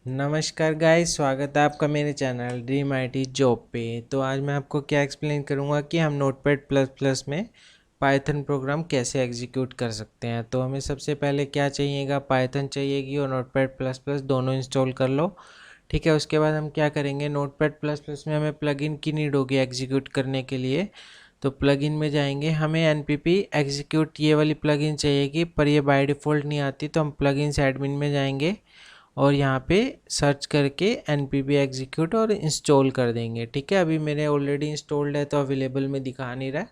नमस्कार गाइस, स्वागत है आपका मेरे चैनल ड्रीम आईटी जॉब पे। तो आज मैं आपको क्या एक्सप्लेन करूँगा कि हम नोटपैड प्लस प्लस में पाइथन प्रोग्राम कैसे एग्जीक्यूट कर सकते हैं। तो हमें सबसे पहले क्या चाहिएगा, पाइथन चाहिएगी और नोटपैड प्लस प्लस दोनों इंस्टॉल कर लो। ठीक है, उसके बाद हम क्या करेंगे, नोटपैड प्लस प्लस में हमें प्लगइन की नीड होगी एग्जीक्यूट करने के लिए। तो प्लगइन में जाएंगे, हमें npp एग्जीक्यूट ये वाली प्लगइन चाहिएगी, पर ये बाय डिफ़ॉल्ट नहीं आती। तो हम प्लगइन्स एडमिन में जाएंगे और यहाँ पे सर्च करके npp एग्जीक्यूट और इंस्टॉल कर देंगे। ठीक है, अभी मेरे ऑलरेडी इंस्टॉल्ड है तो अवेलेबल में दिखा नहीं रहा।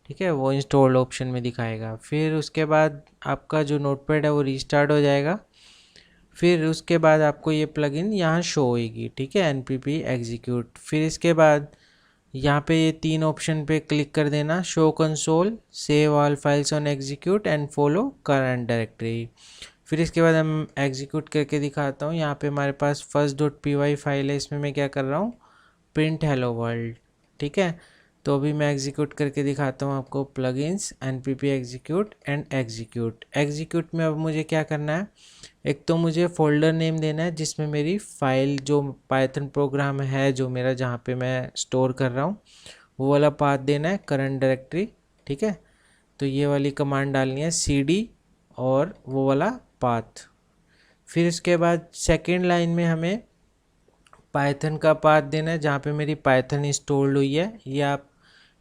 ठीक है, वो इंस्टॉल्ड ऑप्शन में दिखाएगा। फिर उसके बाद आपका जो नोटपैड है वो रीस्टार्ट हो जाएगा। फिर उसके बाद आपको ये प्लगइन यहाँ शो होगी। ठीक है, npp एग्जीक्यूट। फिर इसके बाद यहाँ पे ये तीन ऑप्शन पे क्लिक कर देना, show console, save all files on execute and follow current directory. फिर इसके बाद हम एग्जीक्यूट करके दिखाता हूँ। यहाँ पे हमारे पास first dot P Y file है, इसमें मैं क्या कर रहा हूँ, प्रिंट हेलो वर्ल्ड। ठीक है, तो अभी मैं एग्जीक्यूट करके दिखाता हूँ आपको, plugins npp execute and execute. Execute में अब मुझे क्या करना है, एक तो मुझे फोल्डर नेम देना है जिसमें मेरी फाइल जो पाइथन प्रोग्राम है जो मेरा जहाँ पे मैं स्टोर कर रहा हूँ वो वाला पाथ देना है, करंट डायरेक्टरी। ठीक है, तो ये वाली कमांड डालनी है cd और वो वाला पाथ। फिर इसके बाद सेकेंड लाइन में हमें पाइथन का पाथ देना है जहाँ पे मेरी पाइथन इंस्टॉल्ड हुई है। ये आप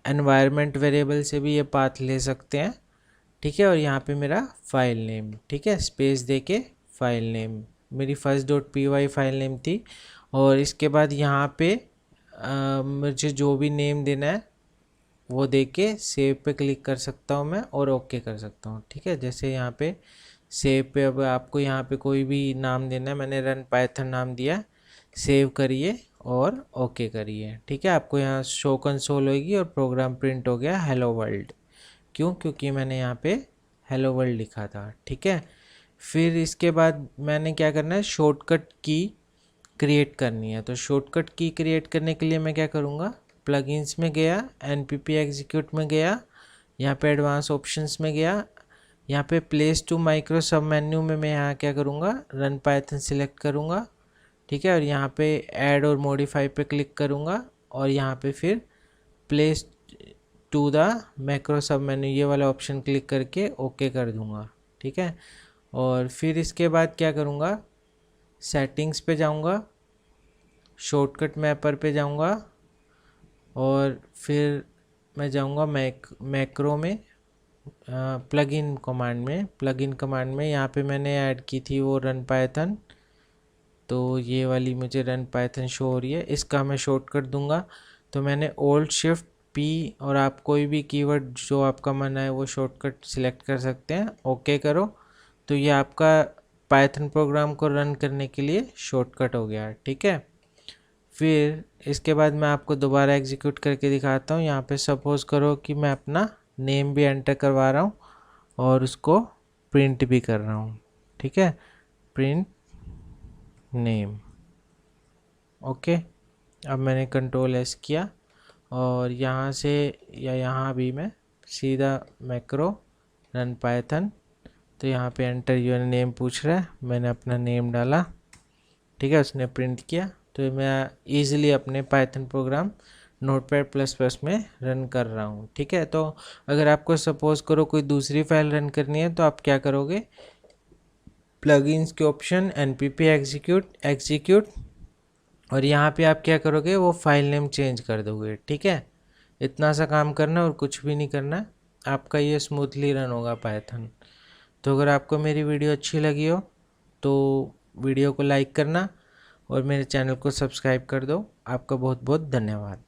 एनवायरनमेंट वेरिएबल से भी ये पाथ ले सकते हैं। ठीक है, और यहाँ पे मेरा फाइल नेम, ठीक है, स्पेस दे के फाइल नेम मेरी first dot P Y file name थी। और इसके बाद यहाँ पे मुझे जो भी नेम देना है वो दे के सेव पे क्लिक कर सकता हूँ मैं और ओके कर सकता हूँ। ठीक है, जैसे यहाँ पे सेव पे अब आपको यहाँ पे कोई भी नाम देना है, मैंने रन पाइथन नाम दिया, सेव करिए और ओके करिए। ठीक है, आपको यहाँ शो कंसोल होगी और प्रोग्राम प्रिंट हो गया हेलो वर्ल्ड। क्यों, क्योंकि मैंने यहाँ पे हेलो वर्ल्ड लिखा था। ठीक है, फिर इसके बाद मैंने क्या करना है, शॉर्टकट की क्रिएट करनी है। तो शॉर्टकट की क्रिएट करने के लिए मैं क्या करूँगा, प्लगइन्स में गया, npp एग्जीक्यूट में गया, यहाँ पे एडवांस ऑप्शंस में गया, यहाँ पे प्लेस टू माइक्रो सब मेन्यू में मैं यहाँ क्या करूँगा, रन पाइथन सिलेक्ट करूँगा। ठीक है, और यहाँ पे ऐड और मॉडिफाई पे क्लिक करूँगा और यहाँ पे फिर प्लेस टू द मैक्रो सब मेन्यू ये वाला ऑप्शन क्लिक करके ओके कर दूँगा। ठीक है, और फिर इसके बाद क्या करूँगा, सेटिंग्स पे जाऊँगा, शॉर्टकट मैपर पे जाऊँगा और फिर मैं जाऊँगा मैक्रो में, प्लगइन कमांड में यहाँ पे मैंने ऐड की थी वो रन पाइथन। तो ये वाली मुझे रन पाइथन शो हो रही है, इसका मैं शॉर्टकट दूंगा। तो मैंने ओल्ड शिफ्ट पी और आप कोई भी कीवर्ड जो आपका मन है वो शॉर्टकट सिलेक्ट कर सकते हैं, ओके करो। तो ये आपका पाइथन प्रोग्राम को रन करने के लिए शॉर्टकट हो गया। ठीक है, फिर इसके बाद मैं आपको दोबारा एग्जीक्यूट करके दिखाता हूँ। यहाँ पे सपोज़ करो कि मैं अपना नेम भी एंटर करवा रहा हूँ और उसको प्रिंट भी कर रहा हूँ। ठीक है, प्रिंट नेम, ओके। अब मैंने कंट्रोल एस किया और यहाँ से या यहाँ भी मैं सीधा मैक्रो रन पाइथन, तो यहाँ पे एंटर योर नेम पूछ रहा है, मैंने अपना नेम डाला। ठीक है, उसने प्रिंट किया। तो मैं इजीली अपने Python programme notepad plus plus में रन कर रहा हूँ। ठीक है, तो अगर आपको सपोज़ करो कोई दूसरी फाइल रन करनी है तो आप क्या करोगे, प्लगइन्स के ऑप्शन npp एग्जीक्यूट और यहाँ पे आप क्या करोगे, वो फाइल नेम चेंज कर दोगे। ठीक है, इतना सा काम करना और कुछ भी नहीं करना, आपका ये स्मूथली रन होगा पाइथन। तो अगर आपको मेरी वीडियो अच्छी लगी हो तो वीडियो को लाइक करना और मेरे चैनल को सब्सक्राइब कर दो। आपका बहुत बहुत धन्यवाद।